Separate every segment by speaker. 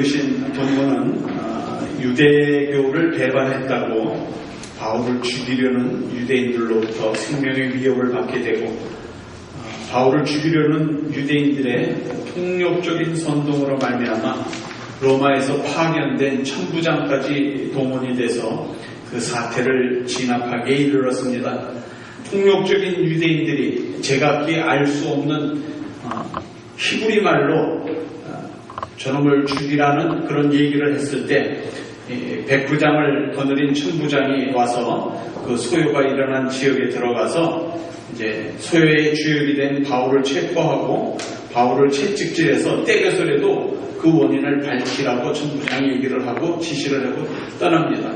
Speaker 1: 읽으신 본문은 유대교를 배반했다고 바울을 죽이려는 유대인들로부터 생명의 위협을 받게 되고, 바울을 죽이려는 유대인들의 폭력적인 선동으로 말미암아 로마에서 파견된 천부장까지 동원이 돼서 그 사태를 진압하게 이르렀습니다. 폭력적인 유대인들이 제각기 알 수 없는 히브리 말로 저놈을 죽이라는 그런 얘기를 했을 때 백부장을 거느린 천부장이 와서 그 소요가 일어난 지역에 들어가서 이제 소요의 주역이 된 바울을 체포하고 바울을 채찍질해서 때려서라도 그 원인을 밝히라고 천부장이 얘기를 하고 지시를 하고 떠납니다.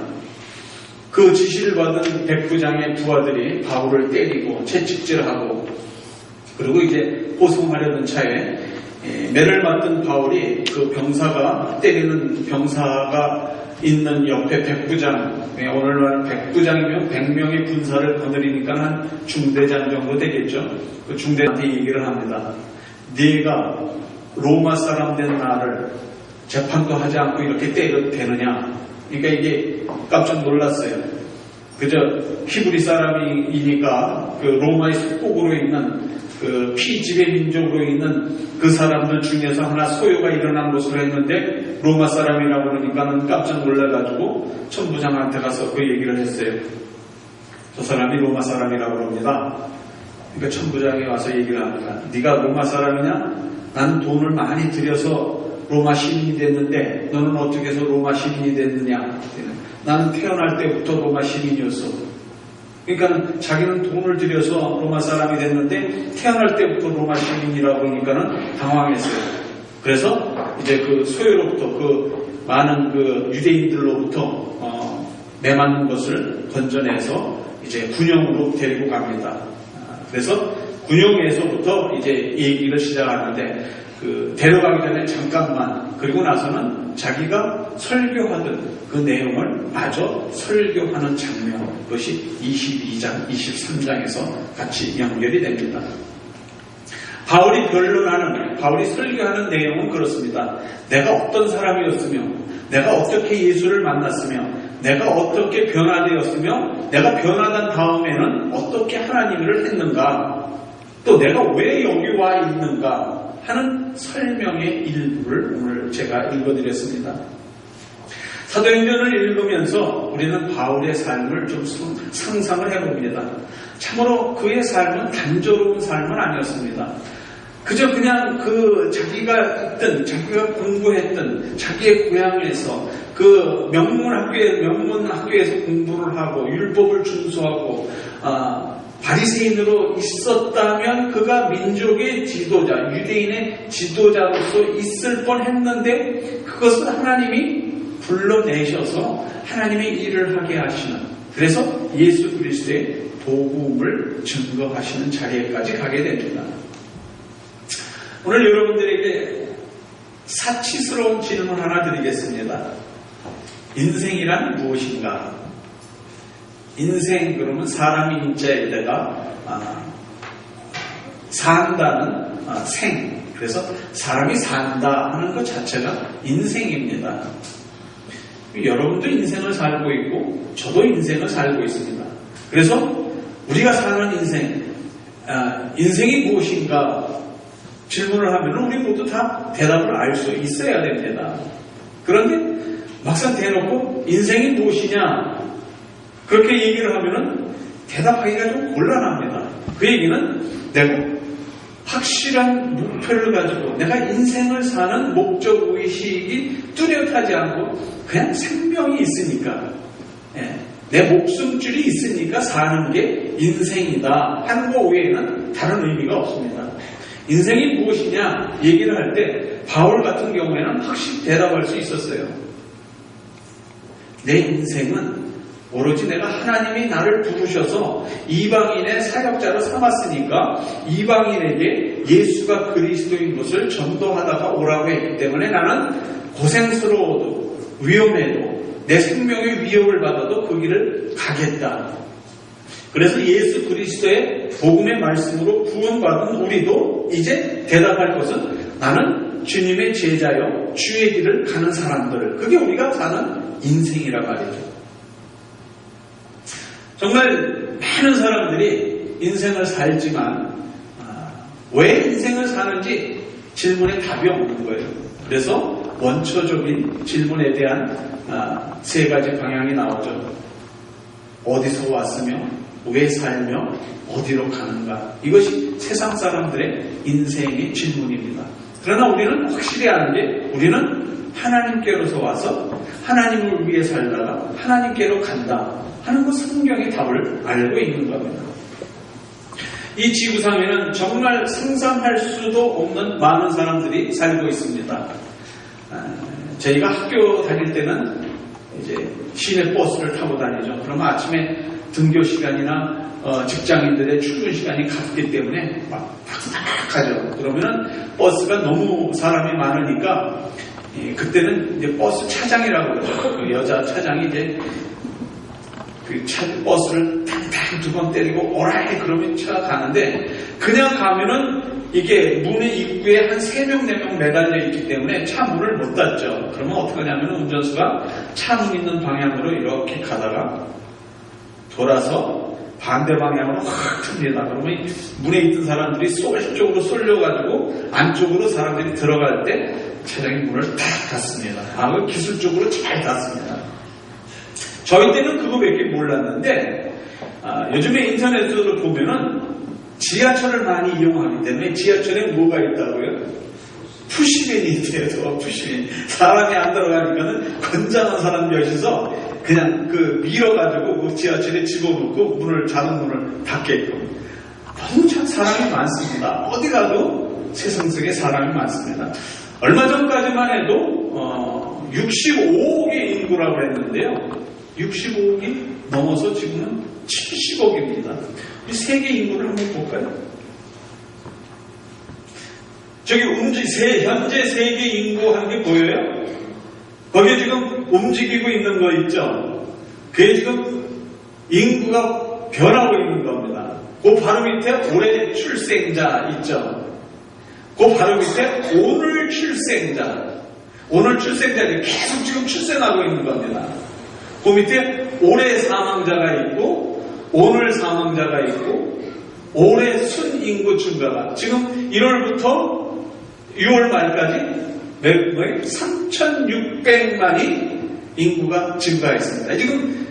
Speaker 1: 그 지시를 받은 백부장의 부하들이 바울을 때리고 채찍질하고, 그리고 이제 호송하려는 차에 매를 맞던 바울이 그 병사가 때리는 병사가 있는 옆에 백부장, 오늘날 백부장이면 100명의 군사를 거느리니까 한 중대장 정도 되겠죠. 그 중대한테 얘기를 합니다. 네가 로마 사람 된 나를 재판도 하지 않고 이렇게 때려도 되느냐. 그러니까 이게 깜짝 놀랐어요. 그저 히브리 사람이니까 그 로마의 속국으로 있는 그 피지배 민족으로 있는 그 사람들 중에서 하나 소요가 일어난 것으로 했는데 로마 사람이라고 그러니까는 깜짝 놀라가지고 천부장한테 가서 그 얘기를 했어요. 저 사람이 로마 사람이라고 그럽니다. 그러니까 천부장이 와서 얘기를 합니다. 네가 로마 사람이냐? 나는 돈을 많이 들여서 로마 시민이 됐는데 너는 어떻게 해서 로마 시민이 됐느냐? 나는 태어날 때부터 로마 시민이었어. 그러니까 자기는 돈을 들여서 로마 사람이 됐는데 태어날 때부터 로마 시민이라고 그러니까는 당황했어요. 그래서 이제 그 소요로부터 그 많은 그 유대인들로부터 매맞는 것을 건져내서 이제 군영으로 데리고 갑니다. 그래서 군영에서부터 이제 얘기를 시작하는데 그 데려가기 전에 잠깐만, 그리고 나서는 자기가 설교하던 그 내용을 마저 설교하는 장면, 그것이 22장, 23장에서 같이 연결이 됩니다. 바울이 변론하는, 바울이 설교하는 내용은 그렇습니다. 내가 어떤 사람이었으며, 내가 어떻게 예수를 만났으며, 내가 어떻게 변화되었으며, 내가 변화된 다음에는 어떻게 하나님을 했는가, 또 내가 왜 여기 와 있는가 하는 설명의 일부를 오늘 제가 읽어드렸습니다. 사도행전을 읽으면서 우리는 바울의 삶을 좀 상상을 해봅니다. 참으로 그의 삶은 단조로운 삶은 아니었습니다. 그저 그냥 그 자기가 있던, 자기가 공부했던 자기의 고향에서 그 명문학교에서 공부를 하고 율법을 준수하고 바리새인으로 있었다면 그가 민족의 지도자, 유대인의 지도자로서 있을 뻔했는데 그것을 하나님이 불러내셔서 하나님의 일을 하게 하시는, 그래서 예수 그리스도의 복음을 증거하시는 자리에까지 가게 됩니다. 오늘 여러분들에게 사치스러운 질문 하나 드리겠습니다. 인생이란 무엇인가? 인생 그러면 사람이 인자에다가 산다는 생, 그래서 사람이 산다 하는 것 자체가 인생입니다. 여러분도 인생을 살고 있고 저도 인생을 살고 있습니다. 그래서 우리가 사는 인생, 인생이 무엇인가 질문을 하면 우리 모두 다 대답을 알 수 있어야 됩니다. 그런데 막상 대놓고 인생이 무엇이냐 그렇게 얘기를 하면은 대답하기가 좀 곤란합니다. 그 얘기는 내가 확실한 목표를 가지고 내가 인생을 사는 목적의식이 뚜렷하지 않고 그냥 생명이 있으니까, 내 목숨줄이 있으니까 사는 게 인생이다 하는 거 외에는 다른 의미가 없습니다. 인생이 무엇이냐 얘기를 할 때 바울 같은 경우에는 확실히 대답할 수 있었어요. 내 인생은 오로지 내가 하나님이 나를 부르셔서 이방인의 사역자로 삼았으니까 이방인에게 예수가 그리스도인 것을 전도하다가 오라고 했기 때문에 나는 고생스러워도 위험해도 내 생명의 위협을 받아도 그 길을 가겠다. 그래서 예수 그리스도의 복음의 말씀으로 구원받은 우리도 이제 대답할 것은 나는 주님의 제자여 주의 길을 가는 사람들, 그게 우리가 사는 인생이란 말이죠. 정말 많은 사람들이 인생을 살지만 왜 인생을 사는지 질문에 답이 없는 거예요. 그래서 원초적인 질문에 대한 세 가지 방향이 나오죠. 어디서 왔으며 왜 살며 어디로 가는가. 이것이 세상 사람들의 인생의 질문입니다. 그러나 우리는 확실히 아는 게, 우리는 하나님께로서 와서 하나님을 위해 살다가 하나님께로 간다 하는 그 성경의 답을 알고 있는 겁니다. 이 지구상에는 정말 상상할 수도 없는 많은 사람들이 살고 있습니다. 저희가 학교 다닐 때는 이제 시내 버스를 타고 다니죠. 그러면 아침에 등교 시간이나 직장인들의 출근 시간이 같기 때문에 막 팍팍하죠. 그러면은 버스가 너무 사람이 많으니까 그때는 이제 버스 차장이라고 그러죠. 그 여자 차장이 이제 그 버스를 탕탕 두 번 때리고 오라이 그러면 차가 가는데, 그냥 가면은 이게 문의 입구에 한 3명, 4명 매달려 있기 때문에 차 문을 못 닫죠. 그러면 어떻게 하냐면 운전수가 차 문 있는 방향으로 이렇게 가다가 돌아서 반대 방향으로 확 틉니다. 그러면 문에 있던 사람들이 쪽으로 쏠려가지고 안쪽으로 사람들이 들어갈 때 차량이 문을 탁 닫습니다. 기술적으로 잘 닫습니다. 저희 때는 그거밖에 몰랐는데 요즘에 인터넷으로 보면은 지하철을 많이 이용하기 때문에 지하철에 뭐가 있다고요? 푸시맨이 있대요. 푸시맨. 사람이 안 들어가니까는 건장한 사람 몇이서 그냥 밀어가지고 그 지하철에 집어넣고 문을, 자동 문을 닫게끔. 너무 참 사람이 많습니다. 어디 가도 세상 속에 사람이 많습니다. 얼마 전까지만 해도 65억의 인구라고 했는데요. 65억이 넘어서 지금은 70억입니다. 이 세계 인구를 한번 볼까요? 저기 현재 세계 인구 한 게 보여요? 거기에 지금 움직이고 있는 거 있죠? 그게 지금 인구가 변하고 있는 겁니다. 그 바로 밑에 올해 출생자 있죠? 그 바로 밑에 오늘 출생자들이 계속 지금 출생하고 있는 겁니다. 그 밑에 올해 사망자가 있고 오늘 사망자가 있고 올해 순인구 증가가 지금 1월부터 6월 말까지 3,600만이 인구가 증가했습니다. 지금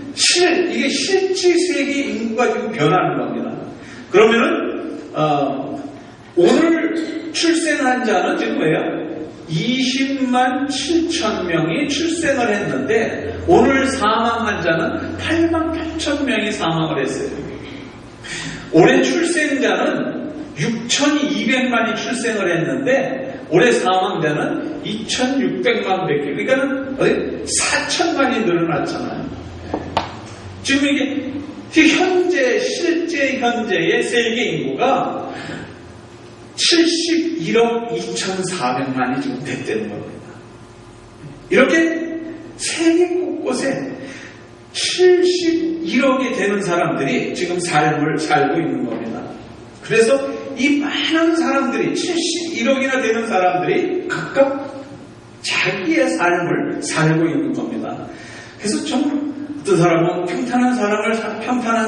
Speaker 1: 이게 실제 세계 인구가 지금 변하는 겁니다. 그러면은 오늘 출생한 자는 지금 뭐예요? 20만 7천 명이 출생을 했는데 오늘 사망한 자는 8만 8천 명이 사망을 했어요. 올해 출생자는 6,200만이 출생을 했는데 올해 사망자는 2,600만 밖에, 그러니까 4천만이 늘어났잖아요. 지금 이게 실제 현재의 세계 인구가 71억 2,400만이 지금 됐다는 겁니다. 이렇게 세계 곳곳에 71억이 되는 사람들이 지금 삶을 살고 있는 겁니다. 그래서 이 많은 사람들이 71억이나 되는 사람들이 각각 자기의 삶을 살고 있는 겁니다. 그래서 정말 어떤 사람은 평탄한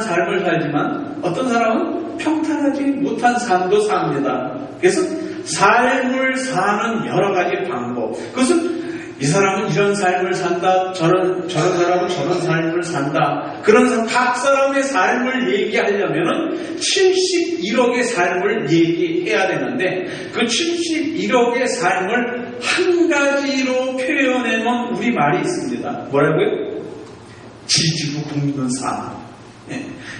Speaker 1: 삶을 살지만 어떤 사람은 평탄하지 못한 삶도 삽니다. 그래서 삶을 사는 여러 가지 방법, 그것은 이 사람은 이런 삶을 산다, 저런 사람은 저런 삶을 산다, 각 사람의 삶을 얘기하려면은 71억의 삶을 얘기해야 되는데 그 71억의 삶을 한 가지로 표현해놓은 우리말이 있습니다. 뭐라고요? 지지고 볶는 삶.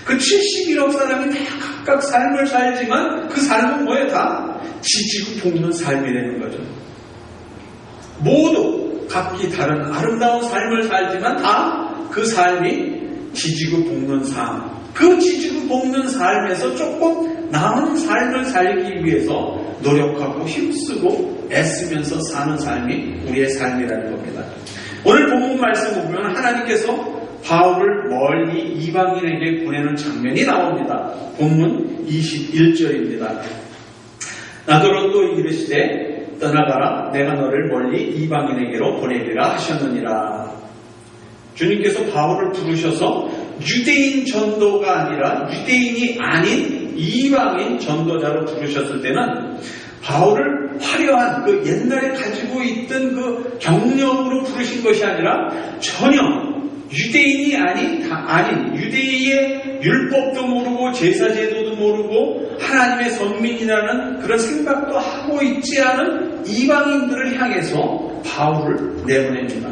Speaker 1: 그 71억 사람이 다 각각 삶을 살지만 그 삶은 뭐예요? 다 지지고 볶는 삶이라는 거죠. 모두 각기 다른 아름다운 삶을 살지만 다 그 삶이 지지고 볶는 삶. 그 지지고 볶는 삶에서 조금 나은 삶을 살기 위해서 노력하고 힘쓰고 애쓰면서 사는 삶이 우리의 삶이라는 겁니다. 오늘 본문 말씀을 보면 하나님께서 바울을 멀리 이방인에게 보내는 장면이 나옵니다. 본문 21절입니다. 나더러 또 이르시되 떠나가라 내가 너를 멀리 이방인에게로 보내리라 하셨느니라. 주님께서 바울을 부르셔서 유대인 전도가 아니라 유대인이 아닌 이방인 전도자로 부르셨을 때는 바울을 화려한 그 옛날에 가지고 있던 그 경력으로 부르신 것이 아니라 전혀 유대인이 아닌 유대인의 율법도 모르고 제사제도도 모르고 하나님의 선민이라는 그런 생각도 하고 있지 않은 이방인들을 향해서 바울을 내보냅니다.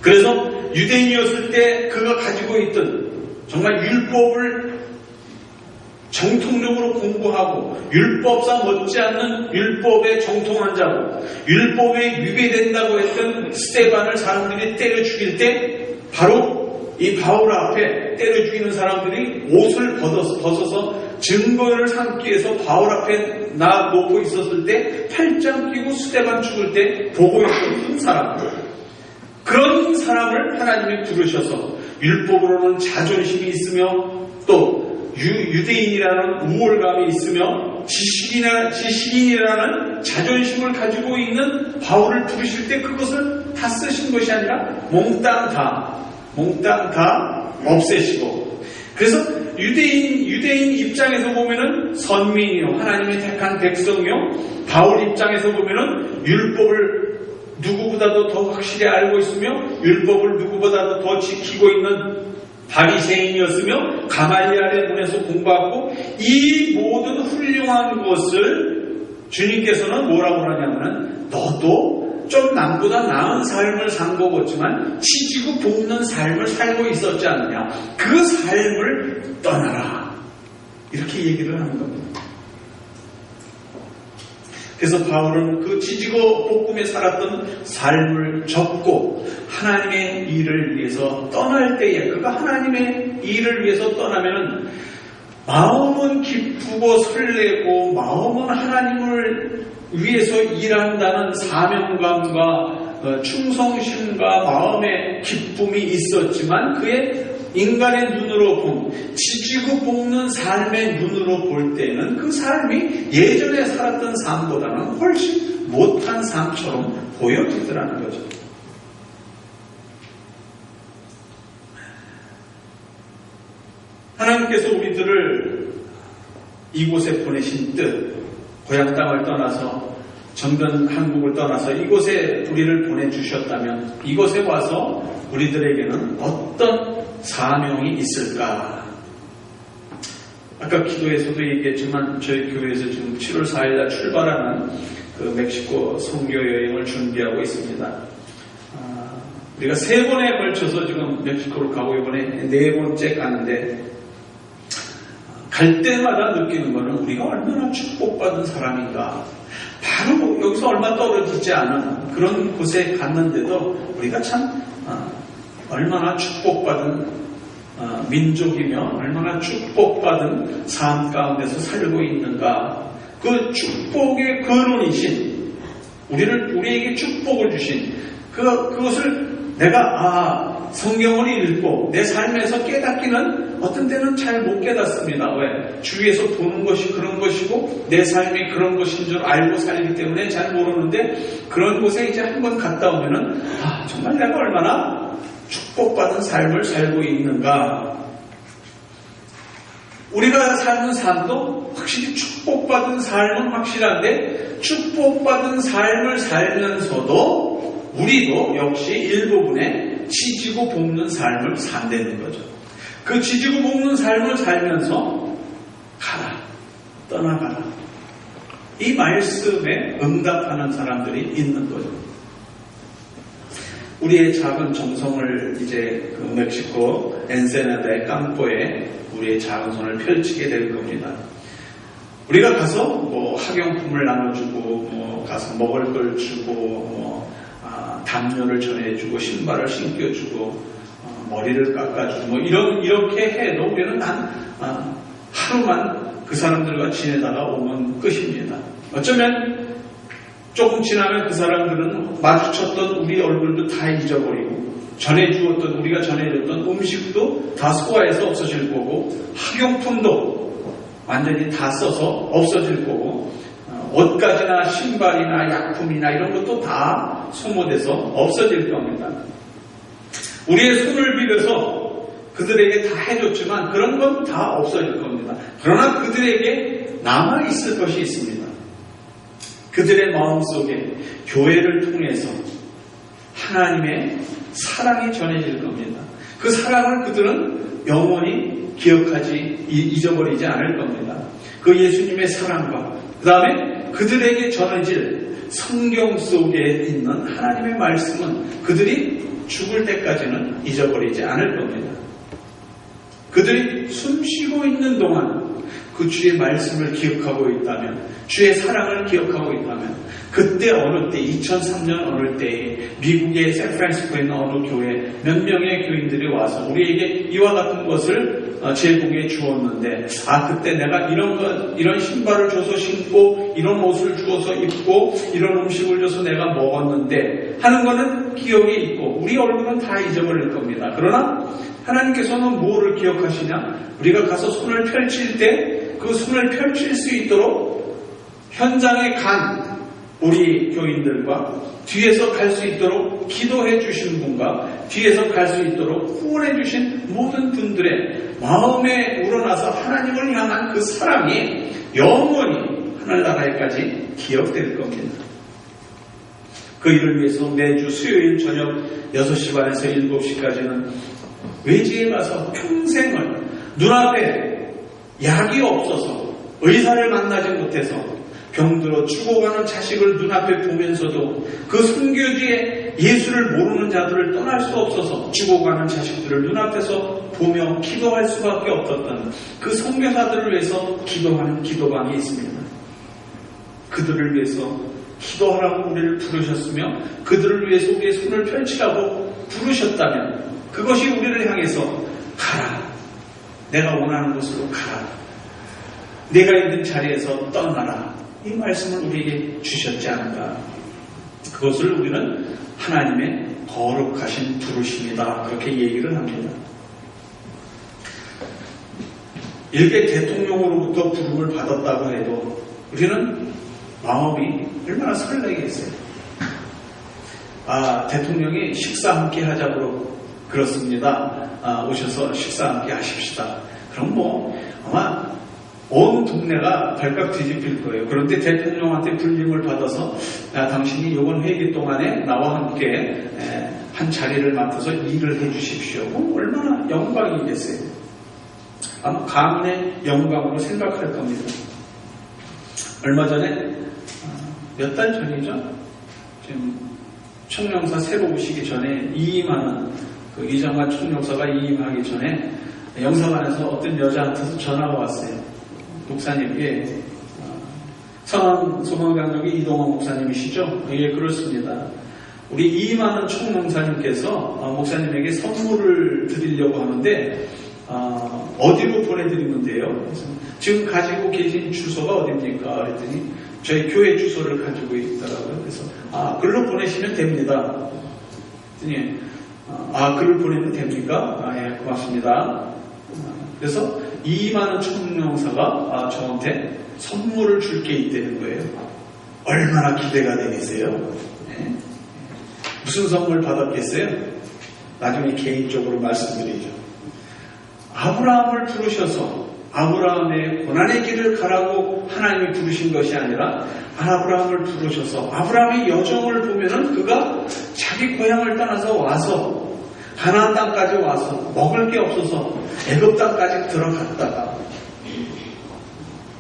Speaker 1: 그래서 유대인이었을 때 그가 가지고 있던 정말 율법을 정통적으로 공부하고 율법사 못지않는 율법에 정통한 자고 율법에 위배된다고 했던 스데반을 사람들이 때려 죽일 때 바로 이 바울 앞에 때려 죽이는 사람들이 옷을 벗어서 증거를 삼기 위해서 바울 앞에 놓고 있었을 때 팔짱 끼고 스데반 죽을 때 보고 있었던 사람들, 그런 사람을 하나님이 부르셔서 율법으로는 자존심이 있으며 또 유대인이라는 우월감이 있으며 지식인이라는 자존심을 가지고 있는 바울을 부르실 때 그것을 다 쓰신 것이 아니라 몽땅 다 없애시고, 그래서 유대인 입장에서 보면은 선민이요 하나님의 택한 백성이요, 바울 입장에서 보면은 율법을 누구보다도 더 확실히 알고 있으며 율법을 누구보다도 더 지키고 있는 바리새인이었으며 가말리엘의 문에서 공부하고 이 모든 훌륭한 것을 주님께서는 뭐라고 하냐면은 너도 좀 남보다 나은 삶을 산 거겠지만 치지고 볶는 삶을 살고 있었지 않느냐, 그 삶을 떠나라, 이렇게 얘기를 하는 겁니다. 그래서 바울은 그 지지고 볶음에 살았던 삶을 접고 하나님의 일을 위해서 떠날 때에, 그가 하나님의 일을 위해서 떠나면은 마음은 기쁘고 설레고 마음은 하나님을 위해서 일한다는 사명감과 충성심과 마음의 기쁨이 있었지만 그의 인간의 눈으로 지지고 볶는 삶의 눈으로 볼 때는 그 삶이 예전에 살았던 삶보다는 훨씬 못한 삶처럼 보여지더라는 거죠. 하나님께서 우리들을 이곳에 보내신 뜻, 고향 땅을 떠나서 정든 한국을 떠나서 이곳에 우리를 보내주셨다면 이곳에 와서 우리들에게는 어떤 사명이 있을까? 아까 기도에서도 얘기했지만 저희 교회에서 지금 7월 4일날 출발하는 그 멕시코 선교 여행을 준비하고 있습니다. 우리가 3번에 걸쳐서 지금 멕시코를 가고 이번에 4번째 가는데 갈 때마다 느끼는 거는 우리가 얼마나 축복받은 사람인가. 바로 여기서 얼마 떨어지지 않은 그런 곳에 갔는데도 우리가 참 얼마나 축복받은 민족이며 얼마나 축복받은 삶 가운데서 살고 있는가. 그 축복의 근원이신 우리에게 축복을 주신 그것을 내가 성경을 읽고 내 삶에서 깨닫기는 어떤 때는 잘 못 깨닫습니다. 왜? 주위에서 보는 것이 그런 것이고 내 삶이 그런 것인 줄 알고 살기 때문에 잘 모르는데, 그런 곳에 이제 한번 갔다 오면은 정말 내가 얼마나 축복받은 삶을 살고 있는가. 우리가 사는 삶도 확실히 축복받은 삶은 확실한데, 축복받은 삶을 살면서도 우리도 역시 일부분의 지지고 볶는 삶을 산다는 거죠. 그 지지고 볶는 삶을 살면서 가라, 떠나가라, 이 말씀에 응답하는 사람들이 있는 거죠. 우리의 작은 정성을 이제 그 멕시코 엔세나다의 깜포에 우리의 작은 손을 펼치게 될 겁니다. 우리가 가서 뭐 학용품을 나눠주고 가서 먹을 걸 주고 담요를 전해주고 신발을 신겨주고 머리를 깎아주고 이렇게 해도 우리는 하루만 그 사람들과 지내다가 오면 끝입니다. 어쩌면 조금 지나면 그 사람들은 마주쳤던 우리 얼굴도 다 잊어버리고 전해주었던 우리가 전해줬던 음식도 다 소화해서 없어질 거고 학용품도 완전히 다 써서 없어질 거고 옷가지나 신발이나 약품이나 이런 것도 다 소모돼서 없어질 겁니다. 우리의 손을 빌어서 그들에게 다 해줬지만 그런 건 다 없어질 겁니다. 그러나 그들에게 남아있을 것이 있습니다. 그들의 마음속에 교회를 통해서 하나님의 사랑이 전해질 겁니다. 그 사랑을 그들은 영원히 기억하지 잊어버리지 않을 겁니다. 그 예수님의 사랑과 그 다음에 그들에게 전해질 성경 속에 있는 하나님의 말씀은 그들이 죽을 때까지는 잊어버리지 않을 겁니다. 그들이 숨쉬고 있는 동안 그 주의 말씀을 기억하고 있다면, 주의 사랑을 기억하고 있다면, 그때 어느 때 2003년 어느 때에 미국의 샌프란시스코에 있는 어느 교회 몇 명의 교인들이 와서 우리에게 이와 같은 것을 제공해 주었는데, 그때 내가 이런 신발을 줘서 신고 이런 옷을 주어서 입고 이런 음식을 줘서 내가 먹었는데 하는 거는 기억이 있고 우리 얼굴은 다 잊어버릴 겁니다. 그러나 하나님께서는 무엇을 기억하시냐? 우리가 가서 손을 펼칠 때 그 손을 펼칠 수 있도록 현장에 간 우리 교인들과 뒤에서 갈 수 있도록 기도해 주신 분과 뒤에서 갈 수 있도록 후원해 주신 모든 분들의 마음에 우러나서 하나님을 향한 그 사랑이 영원히 하늘나라에까지 기억될 겁니다. 그 일을 위해서 매주 수요일 저녁 6시 반에서 7시까지는 외지에 가서 평생을 눈앞에 약이 없어서 의사를 만나지 못해서 병들어 죽어가는 자식을 눈앞에 보면서도 그 선교지에 예수를 모르는 자들을 떠날 수 없어서 죽어가는 자식들을 눈앞에서 보며 기도할 수밖에 없었던 그 선교사들을 위해서 기도하는 기도방이 있습니다. 그들을 위해서 기도하라고 우리를 부르셨으며 그들을 위해서 우리의 손을 펼치라고 부르셨다면 그것이 우리를 향해서 가라. 내가 원하는 곳으로 가라. 내가 있는 자리에서 떠나라. 이 말씀을 우리에게 주셨지 않은가. 그것을 우리는 하나님의 거룩하신 부르심이다. 그렇게 얘기를 합니다. 일개 대통령으로부터 부름을 받았다고 해도 우리는 마음이 얼마나 설레겠어요. 대통령이 식사 함께 하자고 그렇습니다. 오셔서 식사 함께 하십시다. 그럼 아마 온 동네가 발칵 뒤집힐 거예요. 그런데 대통령한테 불림을 받아서 당신이 이번 회기 동안에 나와 함께 한 자리를 맡아서 일을 해 주십시오. 얼마나 영광이겠어요. 아마 가문의 영광으로 생각할 겁니다. 얼마 전에 몇 달 전이죠. 지금 총영사 새로 오시기 전에 이임하는 그 이정환 총영사가 이임하기 전에 영사관에서 어떤 여자한테서 전화가 왔어요. 목사님께 성안 소방강력의 이동원 목사님이시죠? 예, 그렇습니다. 우리 이임하는 총영사님께서 목사님에게 선물을 드리려고 하는데 어디로 보내드리면 돼요? 그래서 지금 가지고 계신 주소가 어디입니까? 그랬더니 저희 교회 주소를 가지고 있더라고요. 그래서 글로 보내시면 됩니다. 그랬더니 글을 보내면 됩니까? 예, 고맙습니다. 그래서 이임하는 총영사가 저한테 선물을 줄 게 있다는 거예요. 얼마나 기대가 되겠어요? 네. 무슨 선물 받았겠어요? 나중에 개인적으로 말씀드리죠. 아브라함을 부르셔서 아브라함의 고난의 길을 가라고 하나님이 부르신 것이 아니라 아브라함을 부르셔서 아브라함의 여정을 보면은 그가 자기 고향을 떠나서 와서 가나안 땅까지 와서 먹을 게 없어서 애굽 땅까지 들어갔다가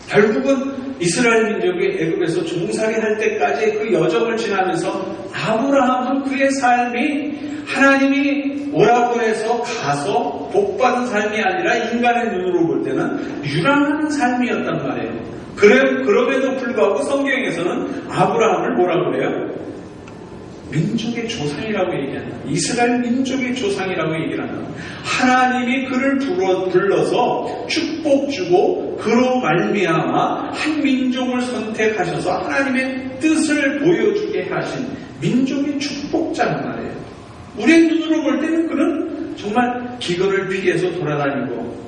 Speaker 1: 결국은 이스라엘 민족이 애굽에서 종살이 할 때까지 그 여정을 지나면서 아브라함은 그의 삶이 하나님이 오라고 해서 가서 복받은 삶이 아니라 인간의 눈으로 볼 때는 유랑하는 삶이었단 말이에요. 그럼에도 불구하고 성경에서는 아브라함을 뭐라고 그래요? 민족의 조상이라고 얘기한다. 이스라엘 민족의 조상이라고 얘기를 한다. 하나님이 그를 불러서 축복 주고 그로 말미암아 한 민족을 선택하셔서 하나님의 뜻을 보여주게 하신 민족의 축복자란 말이에요. 우리의 눈으로 볼 때는 그는 정말 기근을 피해서 돌아다니고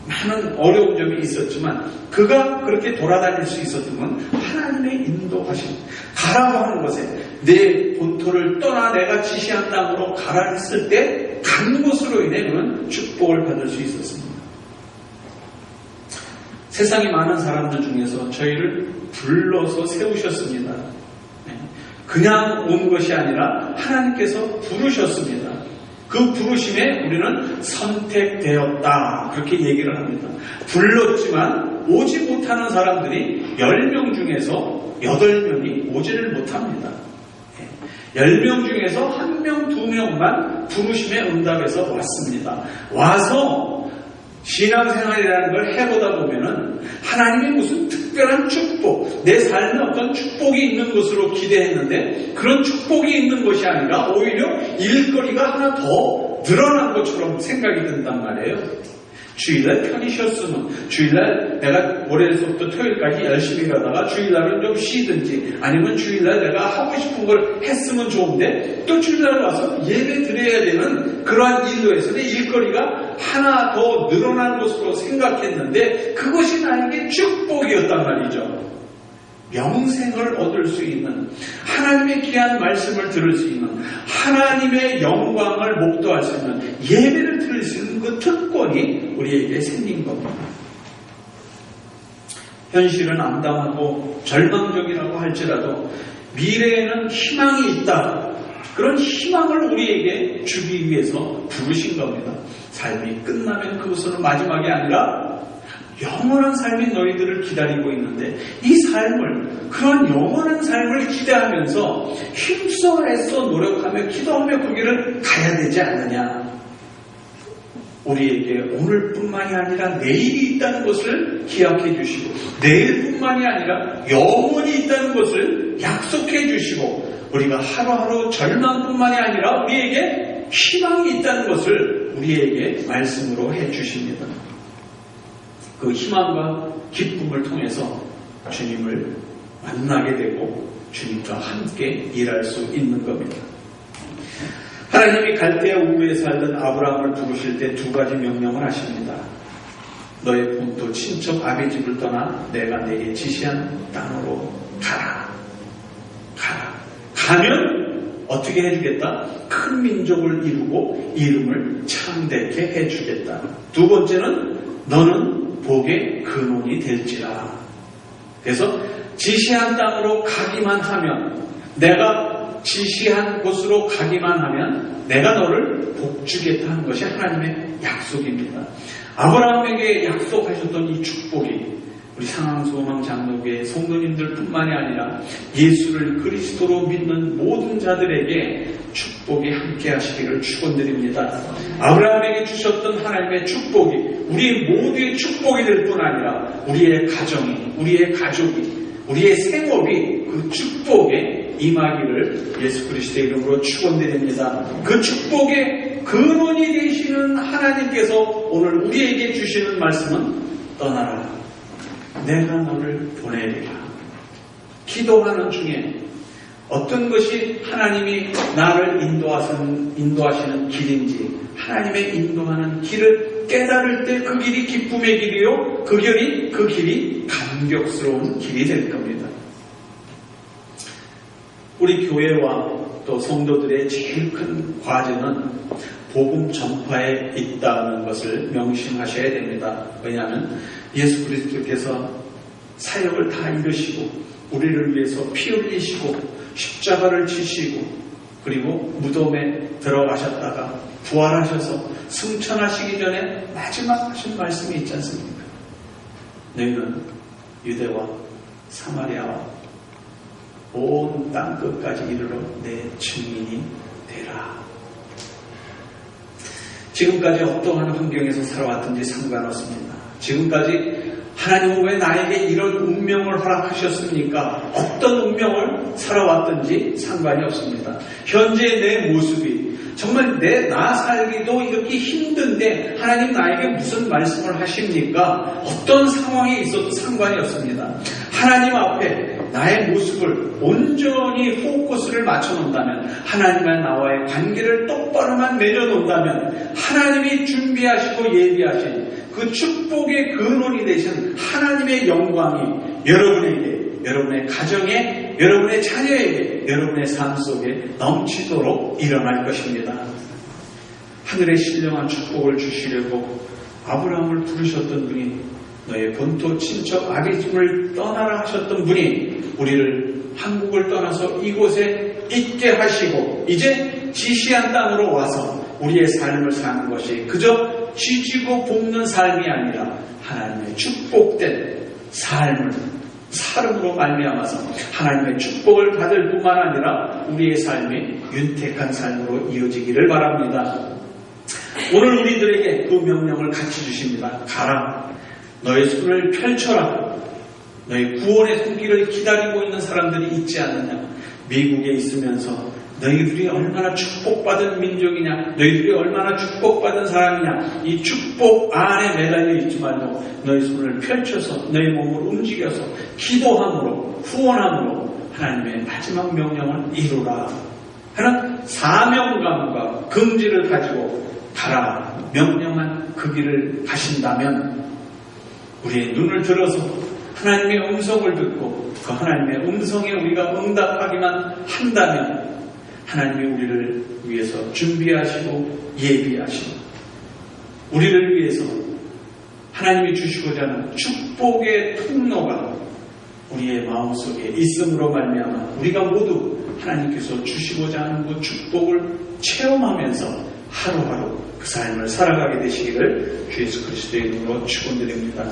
Speaker 1: 많은 어려운 점이 있었지만 그가 그렇게 돌아다닐 수 있었던 건 하나님의 인도하심. 가라고 하는 것에 내 본토를 떠나 내가 지시한 땅으로 가라 했을 때 간 것으로 인해 그는 축복을 받을 수 있었습니다. 세상에 많은 사람들 중에서 저희를 불러서 세우셨습니다. 그냥 온 것이 아니라 하나님께서 부르셨습니다. 그 부르심에 우리는 선택되었다. 그렇게 얘기를 합니다. 불렀지만 오지 못하는 사람들이 10명 중에서 8명이 오지를 못합니다. 10명 중에서 1명, 2명만 부르심에 응답해서 왔습니다. 와서 신앙생활이라는 걸 해보다 보면은 하나님의 무슨 특별한 축복, 내 삶에 어떤 축복이 있는 것으로 기대했는데 그런 축복이 있는 것이 아니라 오히려 일거리가 하나 더 늘어난 것처럼 생각이 든단 말이에요. 주일날 편히 쉬었으면 주일날 내가 월요일부터 토요일까지 열심히 일하다가 주일날은 좀 쉬든지 아니면 주일날 내가 하고 싶은 걸 했으면 좋은데 또 주일날 와서 예배 드려야 되는 그러한 일로에서는 일거리가 하나 더 늘어난 것으로 생각했는데 그것이 나에게 축복이었단 말이죠. 영생을 얻을 수 있는 하나님의 귀한 말씀을 들을 수 있는 하나님의 영광을 목도할 수 있는 예배를 드릴 수 있는 그 특권이 우리에게 생긴 겁니다. 현실은 암담하고 절망적이라고 할지라도 미래에는 희망이 있다. 그런 희망을 우리에게 주기 위해서 부르신 겁니다. 삶이 끝나면 그것은 마지막이 아니라 영원한 삶이 너희들을 기다리고 있는데 이 삶을, 그런 영원한 삶을 기대하면서 힘써 애써 노력하며 기도하며 그 길을 가야 되지 않느냐. 우리에게 오늘뿐만이 아니라 내일이 있다는 것을 기약해 주시고 내일뿐만이 아니라 영원히 있다는 것을 약속해 주시고 우리가 하루하루 절망뿐만이 아니라 우리에게 희망이 있다는 것을 우리에게 말씀으로 해 주십니다. 그 희망과 기쁨을 통해서 주님을 만나게 되고 주님과 함께 일할 수 있는 겁니다. 하나님이 갈대아 우르에 살던 아브라함을 부르실 때 2가지 명령을 하십니다. 너의 본토 친척 아비 집을 떠나 내가 내게 지시한 땅으로 가라. 가라. 가면 어떻게 해주겠다? 큰 민족을 이루고 이름을 창대케 해주겠다. 2번째는 너는 복의 근원이 될지라. 그래서 지시한 땅으로 가기만 하면, 내가 지시한 곳으로 가기만 하면 내가 너를 복주겠다 하는 것이 하나님의 약속입니다. 아브라함에게 약속하셨던 이 축복이 우리 상황소망 장로교회 성도님들 뿐만이 아니라 예수를 그리스도로 믿는 모든 자들에게 축복이 함께 하시기를 축원드립니다. 아브라함에게 주셨던 하나님의 축복이 우리 모두의 축복이 될 뿐 아니라 우리의 가정이, 우리의 가족이, 우리의 생업이 그 축복에 임하기를 예수 그리스도의 이름으로 축원드립니다. 그 축복의 근원이 되시는 하나님께서 오늘 우리에게 주시는 말씀은 떠나라. 내가 너를 보내리라. 기도하는 중에 어떤 것이 하나님이 나를 인도하시는 길인지 하나님의 인도하는 길을 깨달을 때 그 길이 기쁨의 길이요 그 길이 감격스러운 길이 될 겁니다. 우리 교회와 또 성도들의 제일 큰 과제는 복음 전파에 있다는 것을 명심하셔야 됩니다. 왜냐하면 예수 그리스도께서 사역을 다 이루시고 우리를 위해서 피 흘리시고 십자가를 지시고 그리고 무덤에 들어가셨다가 부활하셔서 승천하시기 전에 마지막 하신 말씀이 있지 않습니까? 너희는 유대와 사마리아와 온 땅 끝까지 이르러 내 증인이 되라. 지금까지 어떠한 환경에서 살아왔든지 상관없습니다. 지금까지 하나님은 왜 나에게 이런 운명을 허락하셨습니까? 어떤 운명을 살아왔든지 상관이 없습니다. 현재 내 모습이 정말 나 살기도 이렇게 힘든데 하나님 나에게 무슨 말씀을 하십니까? 어떤 상황이 있어도 상관이 없습니다. 하나님 앞에 나의 모습을 온전히 포커스를 맞춰놓는다면, 하나님과 나와의 관계를 똑바로만 맺어놓는다면, 하나님이 준비하시고 예비하신 그 축복의 근원이 되신 하나님의 영광이 여러분에게, 여러분의 가정에, 여러분의 자녀에게, 여러분의 삶 속에 넘치도록 일어날 것입니다. 하늘의 신령한 축복을 주시려고 아브라함을 부르셨던 분이, 너의 본토 친척 아비집을 떠나라 하셨던 분이 우리를 한국을 떠나서 이곳에 있게 하시고 이제 지시한 땅으로 와서 우리의 삶을 사는 것이 그저 쥐지고 볶는 삶이 아니라 하나님의 축복된 삶을 삶으로 말미암아서 하나님의 축복을 받을 뿐만 아니라 우리의 삶이 윤택한 삶으로 이어지기를 바랍니다. 오늘 우리들에게 그 명령을 같이 주십니다. 가라. 너의 손을 펼쳐라. 너의 구원의 손길을 기다리고 있는 사람들이 있지 않느냐. 미국에 있으면서 너희들이 얼마나 축복받은 민족이냐, 너희들이 얼마나 축복받은 사람이냐, 이 축복 안에 매달려 있지 말고 너희 손을 펼쳐서 너희 몸을 움직여서 기도함으로, 후원함으로 하나님의 마지막 명령을 이루라 하는 사명감과 긍지를 가지고 가라 명령한 그 길을 가신다면, 우리의 눈을 들어서 하나님의 음성을 듣고 그 하나님의 음성에 우리가 응답하기만 한다면, 하나님이 우리를 위해서 준비하시고 예비하시고 우리를 위해서 하나님이 주시고자 하는 축복의 통로가 우리의 마음속에 있음으로 말미암아 우리가 모두 하나님께서 주시고자 하는 그 축복을 체험하면서 하루하루 그 삶을 살아가게 되시기를 주 예수 그리스도의 이름으로 축원드립니다.